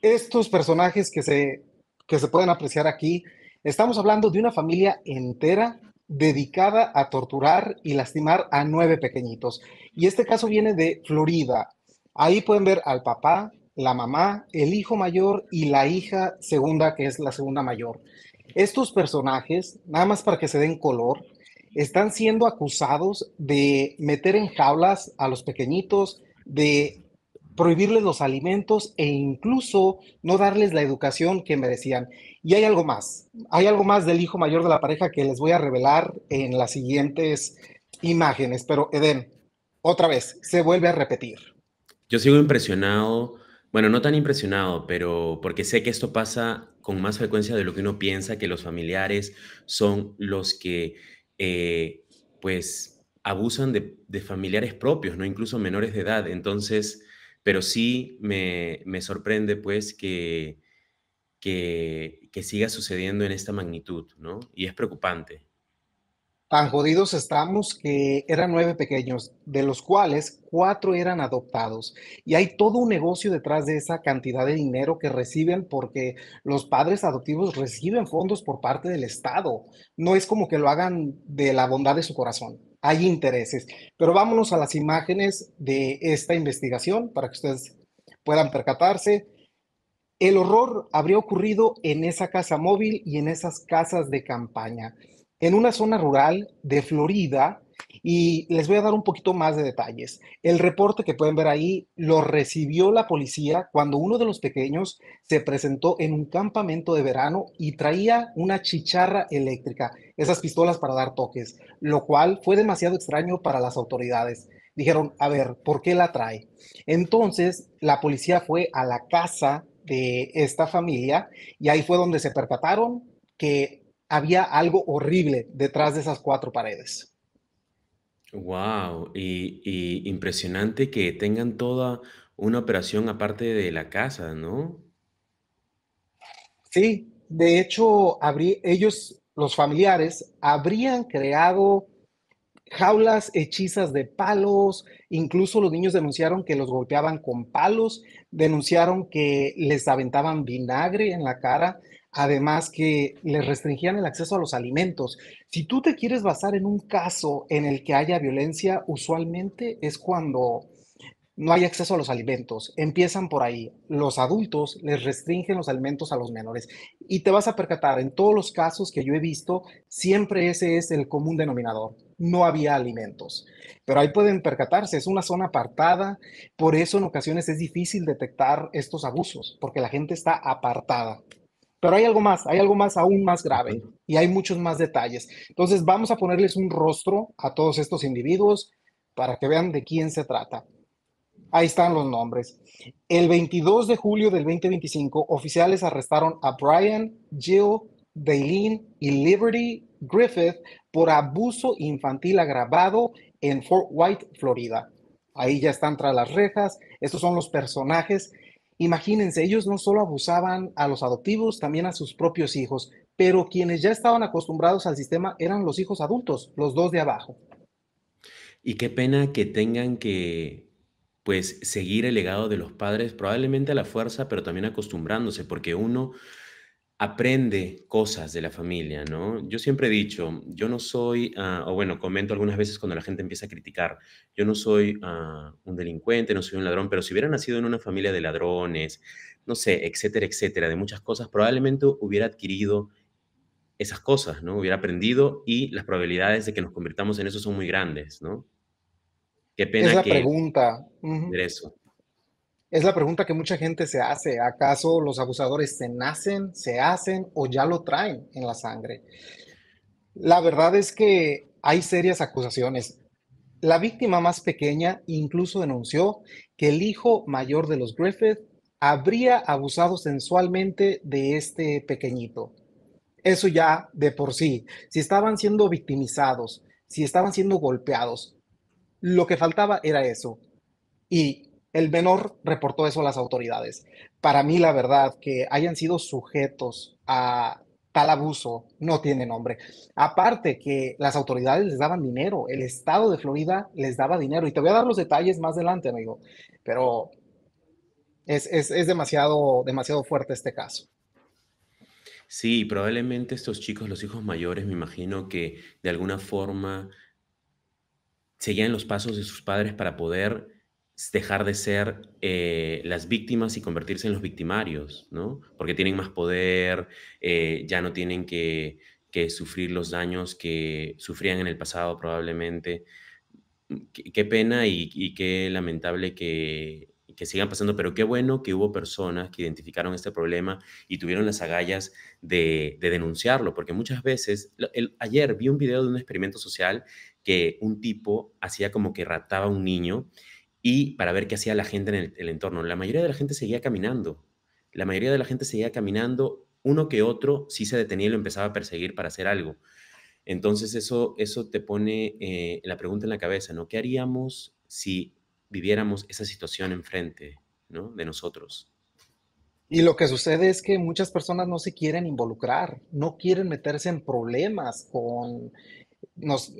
Estos personajes que se pueden apreciar aquí, estamos hablando de una familia entera dedicada a torturar y lastimar a 9 pequeñitos. Y este caso viene de Florida. Ahí pueden ver al papá, la mamá, el hijo mayor y la hija segunda, que es la segunda mayor. Estos personajes, nada más para que se den color, están siendo acusados de meter en jaulas a los pequeñitos, de prohibirles los alimentos e incluso no darles la educación que merecían. Y hay algo más del hijo mayor de la pareja que les voy a revelar en las siguientes imágenes, pero Eden, otra vez, se vuelve a repetir. Yo sigo impresionado, bueno, no tan impresionado, pero porque sé que esto pasa con más frecuencia de lo que uno piensa, que los familiares son los que, pues, abusan de familiares propios, ¿no? Incluso menores de edad. Entonces, pero sí me sorprende, pues, que siga sucediendo en esta magnitud, ¿no? Y es preocupante. Tan jodidos estamos que eran 9 pequeños, de los cuales 4 eran adoptados. Y hay todo un negocio detrás de esa cantidad de dinero que reciben porque los padres adoptivos reciben fondos por parte del Estado. No es como que lo hagan de la bondad de su corazón. Hay intereses. Pero vámonos a las imágenes de esta investigación para que ustedes puedan percatarse. El horror habría ocurrido en esa casa móvil y en esas casas de campaña, en una zona rural de Florida, y les voy a dar un poquito más de detalles. El reporte que pueden ver ahí lo recibió la policía cuando uno de los pequeños se presentó en un campamento de verano y traía una chicharra eléctrica, esas pistolas para dar toques, lo cual fue demasiado extraño para las autoridades. Dijeron, a ver, ¿por qué la trae? Entonces, la policía fue a la casa de esta familia y ahí fue donde se percataron que había algo horrible detrás de esas 4 paredes. Wow, y impresionante que tengan toda una operación aparte de la casa, ¿no? Sí, de hecho, ellos, los familiares, habrían creado jaulas hechizas de palos, incluso los niños denunciaron que los golpeaban con palos, denunciaron que les aventaban vinagre en la cara, además que les restringían el acceso a los alimentos. Si tú te quieres basar en un caso en el que haya violencia, usualmente es cuando no hay acceso a los alimentos. Empiezan por ahí. Los adultos les restringen los alimentos a los menores. Y te vas a percatar, en todos los casos que yo he visto, siempre ese es el común denominador. No había alimentos. Pero ahí pueden percatarse, es una zona apartada. Por eso en ocasiones es difícil detectar estos abusos, porque la gente está apartada. Pero hay algo más aún más grave. Ujú. Y hay muchos más detalles. Entonces vamos a ponerles un rostro a todos estos individuos para que vean de quién se trata. Ahí están los nombres. El 22 de julio del 2025, oficiales arrestaron a Brian, Jill, Daylene y Liberty Griffith por abuso infantil agravado en Fort White, Florida. Ahí ya están tras las rejas. Estos son los personajes. Imagínense, ellos no solo abusaban a los adoptivos, también a sus propios hijos, pero quienes ya estaban acostumbrados al sistema eran los hijos adultos, los dos de abajo. Y qué pena que tengan que, pues, seguir el legado de los padres, probablemente a la fuerza, pero también acostumbrándose, porque uno aprende cosas de la familia, ¿no? Yo siempre he dicho, yo no soy, o bueno, comento algunas veces cuando la gente empieza a criticar, yo no soy un delincuente, no soy un ladrón, pero si hubiera nacido en una familia de ladrones, no sé, etcétera, etcétera, de muchas cosas, probablemente hubiera adquirido esas cosas, ¿no? Hubiera aprendido y las probabilidades de que nos convirtamos en eso son muy grandes, ¿no? Qué Es pena la que pregunta. ver eso. Es la pregunta que mucha gente se hace. ¿Acaso los abusadores se nacen, se hacen o ya lo traen en la sangre? La verdad es que hay serias acusaciones. La víctima más pequeña incluso denunció que el hijo mayor de los Griffith habría abusado sensualmente de este pequeñito. Eso ya de por sí, si estaban siendo victimizados, si estaban siendo golpeados, lo que faltaba era eso. Y el menor reportó eso a las autoridades. Para mí, la verdad, que hayan sido sujetos a tal abuso no tiene nombre. Aparte que las autoridades les daban dinero, el estado de Florida les daba dinero. Y te voy a dar los detalles más adelante, amigo. Pero Es demasiado, demasiado fuerte este caso. Sí, probablemente estos chicos, los hijos mayores, me imagino que de alguna forma seguían los pasos de sus padres para poder dejar de ser las víctimas y convertirse en los victimarios, ¿no? Porque tienen más poder, ya no tienen que sufrir los daños que sufrían en el pasado probablemente. Qué pena y qué lamentable que sigan pasando, pero qué bueno que hubo personas que identificaron este problema y tuvieron las agallas de denunciarlo, porque muchas veces, ayer vi un video de un experimento social que un tipo hacía como que raptaba a un niño y para ver qué hacía la gente en el entorno. La mayoría de la gente seguía caminando, la mayoría de la gente seguía caminando, uno que otro sí se detenía y lo empezaba a perseguir para hacer algo. Entonces eso te pone la pregunta en la cabeza, ¿no? ¿Qué haríamos si viviéramos esa situación enfrente, ¿no? De nosotros. Y lo que sucede es que muchas personas no se quieren involucrar, no quieren meterse en problemas con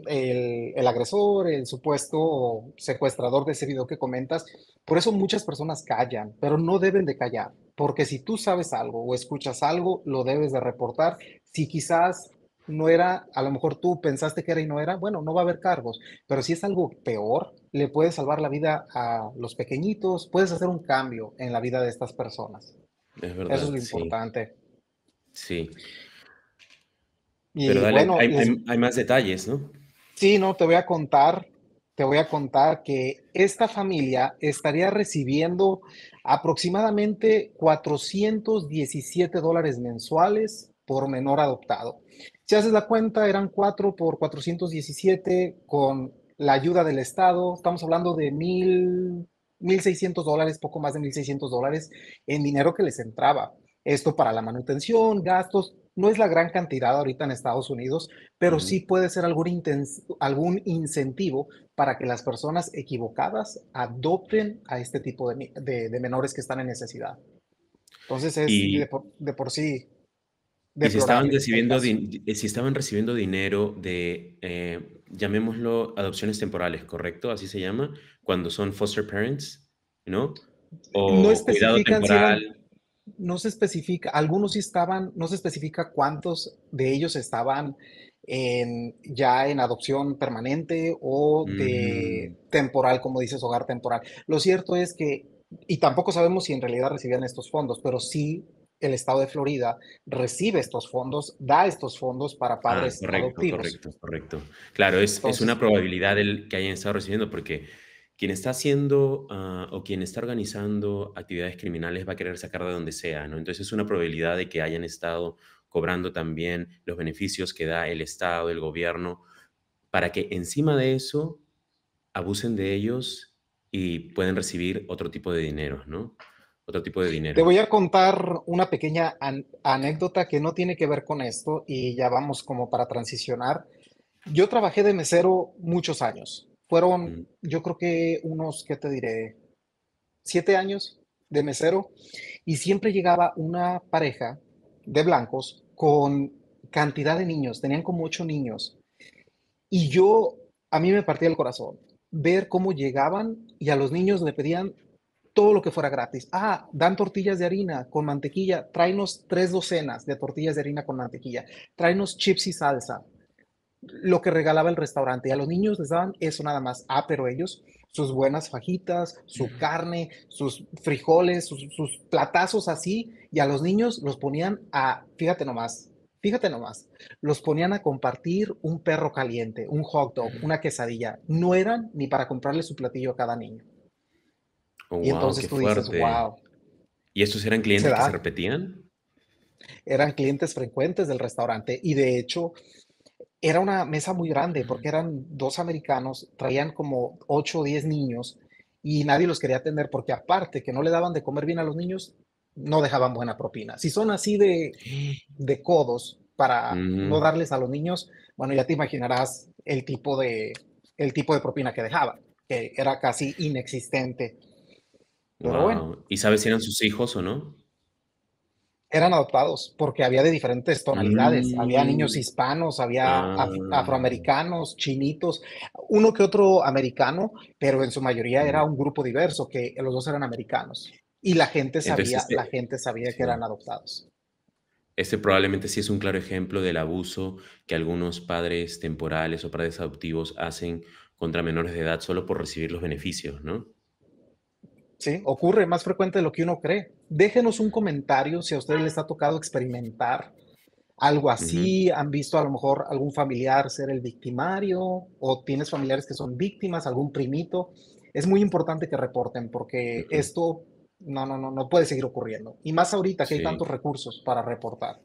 el agresor, el supuesto secuestrador de ese video que comentas. Por eso muchas personas callan, pero no deben de callar, porque si tú sabes algo o escuchas algo, lo debes de reportar. Si quizás no era, a lo mejor tú pensaste que era y no era, bueno, no va a haber cargos, pero si es algo peor, le puedes salvar la vida a los pequeñitos, puedes hacer un cambio en la vida de estas personas. Es Eso es verdad, lo sí, importante. sí. Pero Y dale, bueno, hay más detalles, ¿no? sí, no, te voy a contar que esta familia estaría recibiendo aproximadamente $417 mensuales por menor adoptado. Si haces la cuenta, eran 4 por 417 con la ayuda del Estado. Estamos hablando de $1,600, poco más de $1,600 en dinero que les entraba. Esto para la manutención, gastos. No es la gran cantidad ahorita en Estados Unidos, pero Ujú. sí puede ser algún incentivo para que las personas equivocadas adopten a este tipo de menores que están en necesidad. Entonces es Y, de por sí y deplorable el caso. si estaban recibiendo dinero de, llamémoslo, adopciones temporales, ¿correcto? Así se llama, cuando son foster parents, ¿no? No O cuidado especifican si eran, temporal. no se especifica, algunos sí estaban, no se especifica cuántos de ellos estaban ya en adopción permanente o de Mm, temporal, como dices, hogar temporal. Lo cierto es que, y tampoco sabemos si en realidad recibían estos fondos, pero sí el estado de Florida recibe estos fondos, da estos fondos para padres correcto, adoptivos. correcto, correcto. Claro, es una Entonces, probabilidad que hayan estado recibiendo, porque quien está haciendo o quien está organizando actividades criminales va a querer sacar de donde sea, ¿no? Entonces es una probabilidad de que hayan estado cobrando también los beneficios que da el Estado, el gobierno, para que encima de eso abusen de ellos y pueden recibir otro tipo de dinero, ¿no? Otro tipo de te dinero. voy a contar una pequeña anécdota que no tiene que ver con esto y ya vamos como para transicionar. Yo trabajé de mesero muchos años. Fueron, Mm, yo creo que unos, ¿qué te diré? 7 años de mesero y siempre llegaba una pareja de blancos con cantidad de niños, tenían como 8 niños y a mí me partía el corazón ver cómo llegaban y a los niños le pedían todo lo que fuera gratis. Ah, dan tortillas de harina con mantequilla, tráenos 3 docenas de tortillas de harina con mantequilla, tráenos chips y salsa, lo que regalaba el restaurante. Y a los niños les daban eso nada más. Ah, pero ellos, sus buenas fajitas, su carne, sus frijoles, sus platazos así, y a los niños los ponían fíjate nomás, los ponían a compartir un perro caliente, un hot dog, una quesadilla. No eran ni para comprarle su platillo a cada niño. oh, Y wow, entonces qué tú dices, fuerte. wow, ¿Y estos eran se clientes que se da. repetían? Eran clientes frecuentes del restaurante y de hecho era una mesa muy grande porque eran dos americanos, traían como 8 o 10 niños y nadie los quería atender porque aparte que no le daban de comer bien a los niños, no dejaban buena propina. Si son así de codos para no Ujú. darles a los niños, bueno, ya te imaginarás el tipo de propina que dejaban, que era casi inexistente. Pero bueno, Wow. ¿Y sabes si eran sus hijos o no? eran adoptados porque había de diferentes tonalidades. Había niños Mm, hispanos, había ah, afroamericanos, chinitos, uno que otro americano, pero en su mayoría era mm. un grupo diverso, que los dos eran americanos. y Entonces, la gente sabía que eran sí. adoptados. Este probablemente sí es un claro ejemplo del abuso que algunos padres temporales o padres adoptivos hacen contra menores de edad solo por recibir los beneficios, ¿no? Sí, ocurre más frecuente de lo que uno cree. Déjenos un comentario si a ustedes les ha tocado experimentar algo Ujú, así, han visto a lo mejor algún familiar ser el victimario o tienes familiares que son víctimas, algún primito. Es muy importante que reporten porque ujú. esto no puede seguir ocurriendo. Y más ahorita que hay Sí. tantos recursos para reportar.